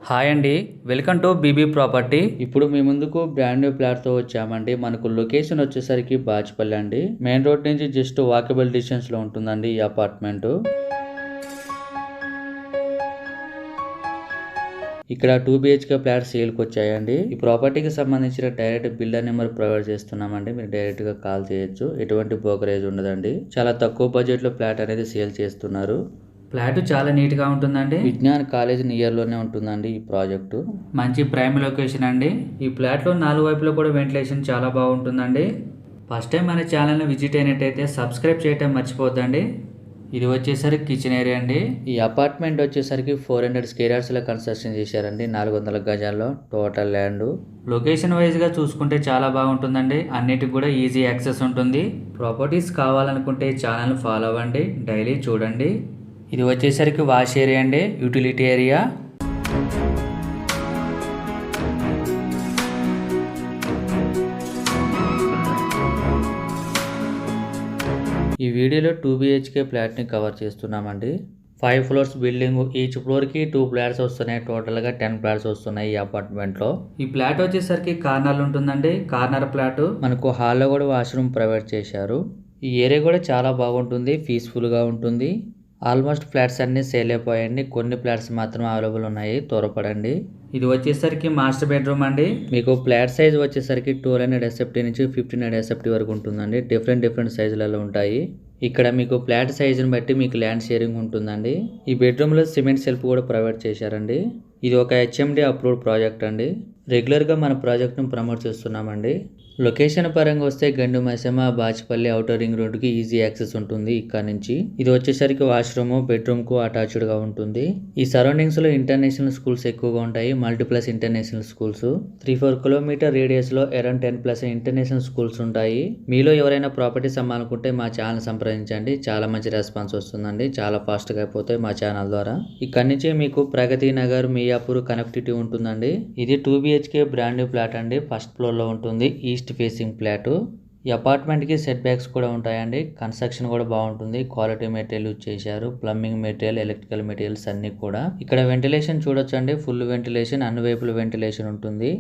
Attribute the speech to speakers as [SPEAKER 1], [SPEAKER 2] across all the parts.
[SPEAKER 1] Hi అండి, welcome to BB property. ఇప్పుడు మీ ముందుకు బ్రాండ్ న్యూ ఫ్లాట్తో వచ్చామండి. మనకు లొకేషన్ వచ్చేసరికి బాచ్పల్లి అండి. మెయిన్ రోడ్ నుంచి జస్ట్ వాకబుల్ డిస్టెన్స్లో ఉంటుందండి ఈ అపార్ట్మెంట్. ఇక్కడ 2 BHK ఫ్లాట్ సేల్కి వచ్చాయండి. ఈ ప్రాపర్టీకి సంబంధించిన డైరెక్ట్ బిల్డర్ నెంబర్ ప్రొవైడ్ చేస్తున్నామండి. మీరు డైరెక్ట్గా కాల్ చేయొచ్చు. ఎటువంటి బ్రోకరేజ్ ఉండదండి. చాలా తక్కువ బడ్జెట్లో ఫ్లాట్ అనేది సేల్ చేస్తున్నారు. ఫ్లాట్ చాలా నీట్గా ఉంటుందండి. విజ్ఞాన్ కాలేజ్ నియర్లోనే ఉంటుందండి ఈ ప్రాజెక్టు. మంచి ప్రైమ్ లొకేషన్ అండి. ఈ ఫ్లాట్లో 4 వైపులో కూడా వెంటిలేషన్ చాలా బాగుంటుందండి. ఫస్ట్ టైం మన ఛానల్ని విజిట్ అయినట్టయితే సబ్స్క్రైబ్ చేయటం మర్చిపోద్దండి. ఇది వచ్చేసరికి కిచెన్ ఏరియా అండి. ఈ అపార్ట్మెంట్ వచ్చేసరికి 400 స్క్వేర్ యార్డ్స్లో కన్స్ట్రక్షన్ చేశారండి. 400 గజాల్లో టోటల్ ల్యాండ్. లొకేషన్ వైజ్గా చూసుకుంటే చాలా బాగుంటుందండి. అన్నిటికి కూడా ఈజీ యాక్సెస్ ఉంటుంది. ప్రాపర్టీస్ కావాలనుకుంటే ఛానల్ ఫాలో అవ్వండి, డైలీ చూడండి. ఇది వచ్చేసరికి వాష్ ఏరియా అండి, యూటిలిటీ ఏరియా. ఈ వీడియోలో 2 BHK ఫ్లాట్ని కవర్ చేస్తున్నామండి. 5 ఫ్లోర్స్ బిల్డింగ్. ఈచ్ ఫ్లోర్కి 2 ఫ్లాట్స్ వస్తున్నాయి. టోటల్గా 10 ఫ్లాట్స్ వస్తున్నాయి ఈ అపార్ట్మెంట్లో. ఈ ఫ్లాట్ వచ్చేసరికి కార్నర్లు ఉంటుందండి. Corner flat. మనకు హాల్లో కూడా వాష్రూమ్ ప్రొవైడ్ చేశారు. ఈ ఏరియా కూడా చాలా బాగుంటుంది, పీస్ఫుల్గా ఉంటుంది. ఆల్మోస్ట్ ఫ్లాట్స్ అన్నీ సేల్ అయిపోయాయండి. కొన్ని ఫ్లాట్స్ మాత్రం అవైలబుల్ ఉన్నాయి, త్వరపడండి. ఇది వచ్చేసరికి మాస్టర్ బెడ్రూమ్ అండి. మీకు ఫ్లాట్ సైజ్ వచ్చేసరికి 1200 SFT నుంచి 1500 SFT వరకు ఉంటుందండి. డిఫరెంట్ సైజులలో ఉంటాయి. ఇక్కడ మీకు ఫ్లాట్ సైజుని బట్టి మీకు ల్యాండ్ షేరింగ్ ఉంటుందండి. ఈ బెడ్రూమ్లో సిమెంట్ సెల్ఫ్ కూడా ప్రొవైడ్ చేశారండి. ఇది ఒక HMD అప్రూవ్డ్ ప్రాజెక్ట్ అండి. రెగ్యులర్గా మన ప్రాజెక్ట్ను ప్రమోట్ చేస్తున్నామండి. లొకేషన్ పరంగా వస్తే గండు మైసమ్మ, బాచ్పల్లి ఔటర్ రింగ్ రోడ్డుకి ఈజీ యాక్సెస్ ఉంటుంది ఇక్కడ నుంచి. ఇది వచ్చేసరికి వాష్రూమ్, బెడ్రూమ్కు అటాచ్డ్గా ఉంటుంది. ఈ సరౌండింగ్స్లో ఇంటర్నేషనల్ స్కూల్స్ ఎక్కువగా ఉంటాయి. Multiple international schools. 3-4 కిలోమీటర్ రేడియస్లో అరౌండ్ 10+ ఇంటర్నేషనల్ స్కూల్స్ ఉంటాయి. మీలో ఎవరైనా ప్రాపర్టీస్ అమ్మాలనుకుంటే మా ఛానల్ సంప్రదించండి. చాలా మంచి రెస్పాన్స్ వస్తుందండి. చాలా ఫాస్ట్గా అయిపోతాయి మా ఛానల్ ద్వారా. ఇక్కడ నుంచి మీకు ప్రగతి నగర్, మియాపూర్ కనెక్టివిటీ ఉంటుందండి. ఇది 2 BHK బ్రాండ్ న్యూ ఫ్లాట్ అండి. ఫస్ట్ ఫ్లోర్లో ఉంటుంది. East facing flat. ఈ అపార్ట్మెంట్కి సెట్ బ్యాక్స్ కూడా ఉంటాయండి. కన్స్ట్రక్షన్ కూడా బాగుంటుంది. క్వాలిటీ మెటీరియల్ యూజ్ చేశారు. ప్లంబింగ్ మెటీరియల్, ఎలక్ట్రికల్ మెటీరియల్స్ అన్ని కూడా. ఇక్కడ వెంటిలేషన్ చూడొచ్చండి. ఫుల్ వెంటిలేషన్, అన్ని వైపులు వెంటిలేషన్ ఉంటుంది.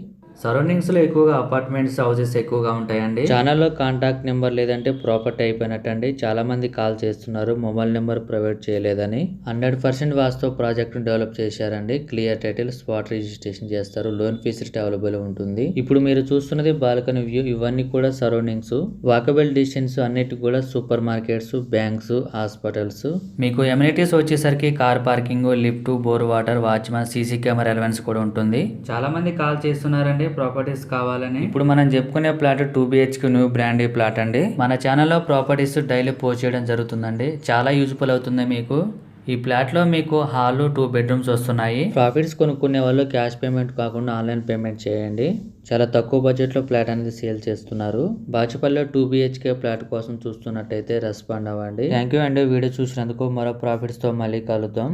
[SPEAKER 1] సరౌండింగ్స్ లో ఎక్కువగా అపార్ట్మెంట్స్, హౌసెస్ ఎక్కువగా ఉంటాయండి. ఛానల్లో కాంటాక్ట్ నెంబర్ లేదంటే ప్రాపర్టీ అయిపోయినట్టండి. చాలా మంది కాల్ చేస్తున్నారు మొబైల్ నెంబర్ ప్రొవైడ్ చేయలేదని. 100% వాస్తవ ప్రాజెక్ట్ ను డెవలప్ చేశారండి. క్లియర్ టైటిల్, స్పాట్ రిజిస్ట్రేషన్ చేస్తారు. లోన్ ఫెసిలిటీ అవైలబుల్ ఉంటుంది. ఇప్పుడు మీరు చూస్తున్నది బాల్కనీ వ్యూ. ఇవన్నీ కూడా సరౌండింగ్స్. Walkable distance. అన్నిటి కూడా సూపర్ మార్కెట్స్, బ్యాంక్స్, హాస్పిటల్స్. మీకు ఎమ్యూనిటీస్ వచ్చేసరికి car parking, lift, bore water, watchman, CC camera allowance కూడా ఉంటుంది. చాలా మంది కాల్ చేస్తున్నారండి ప్రాపర్టీస్ కావాలని. ఇప్పుడు మనం చెప్పుకునే flat 2 BHK new brand flat అండి. మన ఛానల్లో ప్రాపర్టీస్ డైలీ పోస్ట్ చేయడం జరుగుతుందండి. చాలా యూజ్ఫుల్ అవుతుంది మీకు. ఈ ఫ్లాట్ లో మీకు హాల్, 2 బెడ్రూమ్స్ వస్తున్నాయి. ప్రాఫిట్స్ కొనుక్కునే వాళ్ళు క్యాష్ పేమెంట్ కాకుండా ఆన్లైన్ పేమెంట్ చేయండి. చాలా తక్కువ బడ్జెట్ లో ఫ్లాట్ అనేది సేల్ చేస్తున్నారు. బాచుపల్లిలో 2 BHK ఫ్లాట్ కోసం చూస్తున్నట్టయితే రెస్పాండ్ అవ్వండి. థ్యాంక్ యూ అండి వీడియో చూసినందుకు. మరో ప్రాఫిట్స్ తో మళ్ళీ కలుద్దాం.